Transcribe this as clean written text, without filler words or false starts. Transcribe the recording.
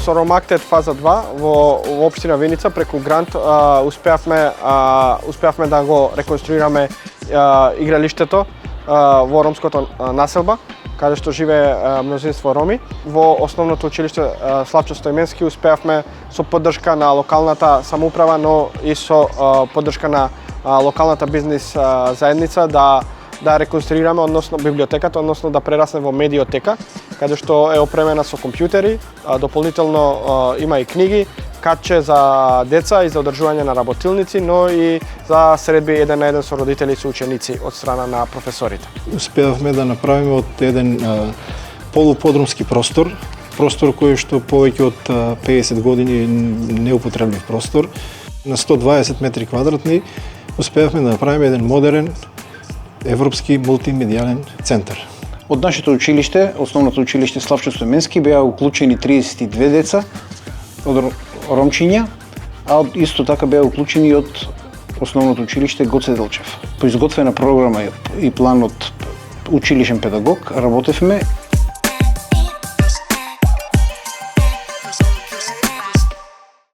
со Ромактет фаза 2 во општина Виница преку грант успеавме да го реконструираме игралиштето во ромското населба, каде што живее мнозинство роми. Во основното училиште Славчо Стоименски успеавме со поддршка на локалната самоуправа, но и со поддршка на локалната бизнис заедница да реконструираме, односно библиотеката, односно да прерасне во медиотека, каде што е опремена со компјутери, дополнително има и книги, катче за деца и за одржување на работилници, но и за средби еден на еден со родители и со ученици од страна на професорите. Успеавме да направиме од еден полуподрумски простор кој што повеќе од 50 години е неупотреблив простор, на 120 метри квадратни, успеавме да направиме еден модерен европски мултимедијален центар. Од нашето училиште, основното училиште Славчо Стоименски, беа уклучени 32 деца од ромчиња, а исто така беа уклучени од основното училиште Гоце Делчев. По изготвена програма и план од училишен педагог работевме